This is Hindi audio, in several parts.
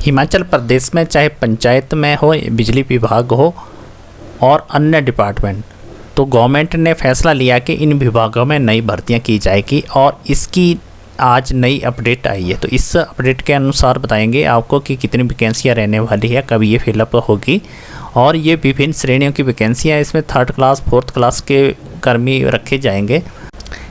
हिमाचल प्रदेश में चाहे पंचायत में हो, बिजली विभाग हो और अन्य डिपार्टमेंट, तो गवर्नमेंट ने फैसला लिया कि इन विभागों में नई भर्तियां की जाएगी और इसकी आज नई अपडेट आई है। तो इस अपडेट के अनुसार बताएंगे आपको कि कितनी वैकेंसियाँ रहने वाली है, कब ये फिलअप होगी और ये विभिन्न श्रेणियों की वैकेंसियाँ। इसमें 3rd क्लास 4th क्लास के कर्मी रखे जाएंगे।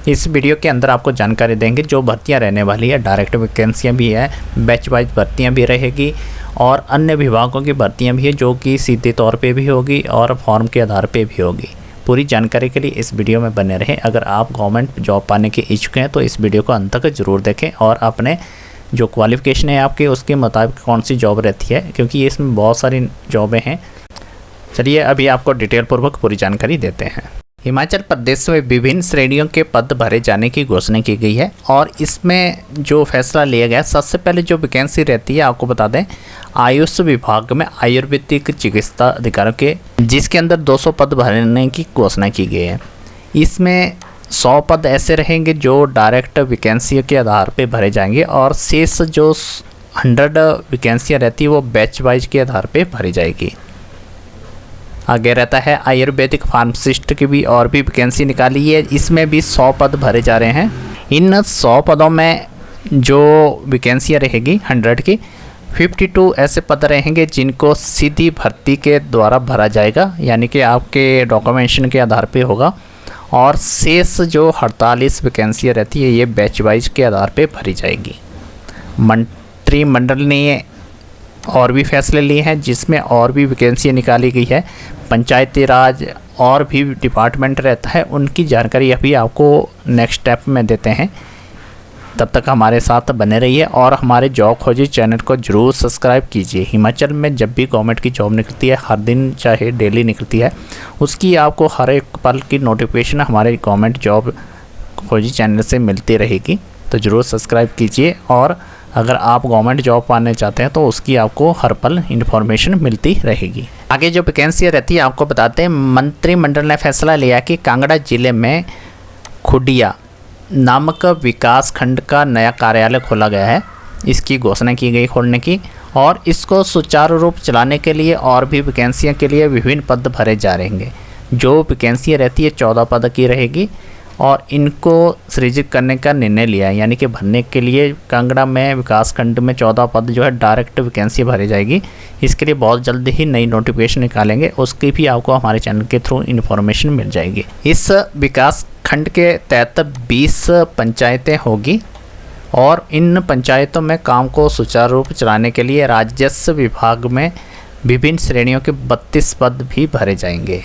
इस वीडियो के अंदर आपको जानकारी देंगे जो भर्तियां रहने वाली है। डायरेक्ट वैकेंसियां भी है, बैच वाइज भर्तियां भी रहेगी और अन्य विभागों की भर्तियां भी है जो कि सीधे तौर पे भी होगी और फॉर्म के आधार पे भी होगी। पूरी जानकारी के लिए इस वीडियो में बने रहें। अगर आप गवर्नमेंट जॉब पाने के इच्छुक हैं तो इस वीडियो को अंत तक ज़रूर देखें और अपने जो क्वालिफ़िकेशन है आपके उसके मुताबिक कौन सी जॉब रहती है, क्योंकि इसमें बहुत सारी जॉबें हैं। चलिए अभी आपको डिटेल पूर्वक पूरी जानकारी देते हैं। हिमाचल प्रदेश में विभिन्न श्रेणियों के पद भरे जाने की घोषणा की गई है और इसमें जो फैसला लिया गया, सबसे पहले जो वैकेंसी रहती है आपको बता दें, आयुष विभाग में आयुर्वेदिक चिकित्सा अधिकारियों के, जिसके अंदर 200 पद भरने की घोषणा की गई है। इसमें 100 पद ऐसे रहेंगे जो डायरेक्ट वैकेंसी के आधार पर भरे जाएंगे और शेष जो 100 वैकेंसियाँ रहती है वो बैच वाइज के आधार पर भरी जाएगी। आगे रहता है आयुर्वेदिक फार्मासिस्ट की भी और भी वैकेंसी निकाली है, इसमें भी 100 पद भरे जा रहे हैं। इन 100 पदों में जो वैकेंसियाँ रहेगी 100 की, 52 ऐसे पद रहेंगे जिनको सीधी भर्ती के द्वारा भरा जाएगा, यानी कि आपके डॉक्यूमेंटेशन के आधार पे होगा और शेष जो 48 वैकेंसियाँ रहती है ये बैच वाइज के आधार पे भरी जाएगी। मंत्रिमंडल ने और भी फैसले लिए हैं जिसमें और भी वैकेंसियाँ निकाली गई है। पंचायती राज और भी डिपार्टमेंट रहता है, उनकी जानकारी अभी आपको नेक्स्ट स्टेप में देते हैं। तब तक हमारे साथ बने रहिए और हमारे जॉब खोजी चैनल को ज़रूर सब्सक्राइब कीजिए। हिमाचल में जब भी गवर्नमेंट की जॉब निकलती है, हर दिन चाहे डेली निकलती है, उसकी आपको हर एक पल की नोटिफिकेशन हमारे गवर्नमेंट जॉब खोजी चैनल से मिलती रहेगी। तो ज़रूर सब्सक्राइब कीजिए और अगर आप गवर्नमेंट जॉब पाने चाहते हैं तो उसकी आपको हर पल इन्फॉर्मेशन मिलती रहेगी। आगे जो वैकेंसी रहती है आपको बताते हैं। मंत्रिमंडल ने फैसला लिया कि कांगड़ा जिले में खुडिया नामक विकास खंड का नया कार्यालय खोला गया है। इसकी घोषणा की गई खोलने की और इसको सुचारू रूप चलाने के लिए और भी वैकेंसियों के लिए विभिन्न पद भरे जा रहेंगे। जो वैकेंसियाँ रहती है 14 पद की रहेगी और इनको सृजित करने का निर्णय लिया है, यानी कि भरने के लिए कांगड़ा में विकास खंड में 14 पद जो है डायरेक्ट वैकेंसी भरी जाएगी। इसके लिए बहुत जल्दी ही नई नोटिफिकेशन निकालेंगे, उसकी भी आपको हमारे चैनल के थ्रू इन्फॉर्मेशन मिल जाएगी। इस विकास खंड के तहत 20 पंचायतें होगी और इन पंचायतों में काम को सुचारू रूप चलाने के लिए राजस्व विभाग में विभिन्न श्रेणियों के 32 पद भी भरे जाएंगे।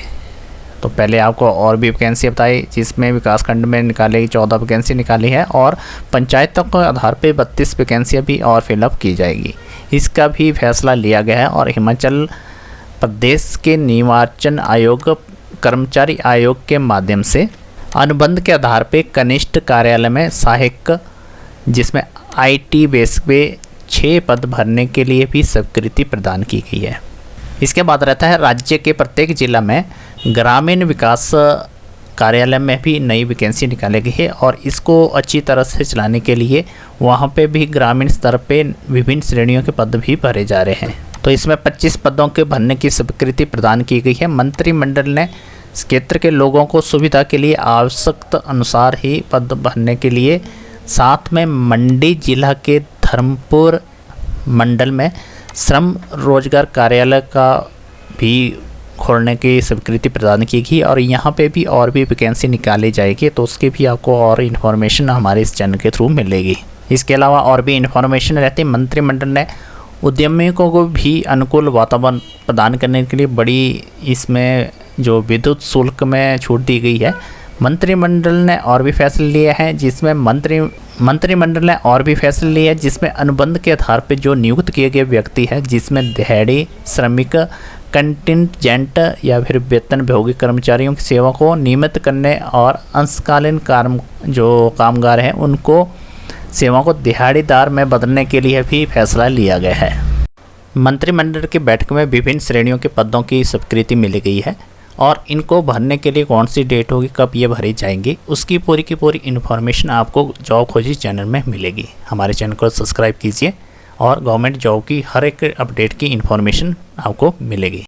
तो पहले आपको और भी वैकेंसी बताई, जिसमें विकास खंड में निकाली 14 वैकेंसी निकाली है और पंचायतों के आधार पे 32 वैकेंसियाँ भी और फिलअप की जाएगी। इसका भी फैसला लिया गया है और हिमाचल प्रदेश के निर्वाचन आयोग कर्मचारी आयोग के माध्यम से अनुबंध के आधार पे कनिष्ठ कार्यालय में सहायक, जिसमें IT बेस पे 6 पद भरने के लिए भी स्वीकृति प्रदान की गई है। इसके बाद रहता है राज्य के प्रत्येक जिला में ग्रामीण विकास कार्यालय में भी नई वैकेंसी निकाली गई है और इसको अच्छी तरह से चलाने के लिए वहाँ पे भी ग्रामीण स्तर पे विभिन्न श्रेणियों के पद भी भरे जा रहे हैं। तो इसमें 25 पदों के भरने की स्वीकृति प्रदान की गई है। मंत्रिमंडल ने इस क्षेत्र के लोगों को सुविधा के लिए आवश्यकता अनुसार ही पद भरने के लिए साथ में मंडी जिला के धर्मपुर मंडल में श्रम रोजगार कार्यालय का भी खोलने की स्वीकृति प्रदान की गई और यहाँ पे भी और भी वैकेंसी निकाली जाएगी, तो उसकी भी आपको और इन्फॉर्मेशन हमारे इस चैनल के थ्रू मिलेगी। इसके अलावा और भी इन्फॉर्मेशन रहती है। मंत्रिमंडल ने उद्यमियों को भी अनुकूल वातावरण प्रदान करने के लिए बड़ी इसमें जो विद्युत शुल्क में छूट दी गई है। मंत्रिमंडल ने और भी फैसले लिए हैं जिसमें मंत्रिमंडल ने और भी फैसले लिए जिसमें अनुबंध के आधार पर जो नियुक्त किए गए व्यक्ति है, जिसमें दिहाड़ी श्रमिक, कंटिजेंट या फिर वेतनभोगी कर्मचारियों की सेवा को नियमित करने और अंशकालीन कामगार हैं उनको सेवा को दिहाड़ीदार में बदलने के लिए भी फैसला लिया गया है। मंत्रिमंडल की बैठक में विभिन्न श्रेणियों के पदों की स्वीकृति मिल गई है और इनको भरने के लिए कौन सी डेट होगी, कब ये भरी जाएंगी, उसकी पूरी की पूरी इन्फॉर्मेशन आपको जॉब खोजी चैनल में मिलेगी। हमारे चैनल को सब्सक्राइब कीजिए और गवर्नमेंट जॉब की हर एक अपडेट की इन्फॉर्मेशन आपको मिलेगी।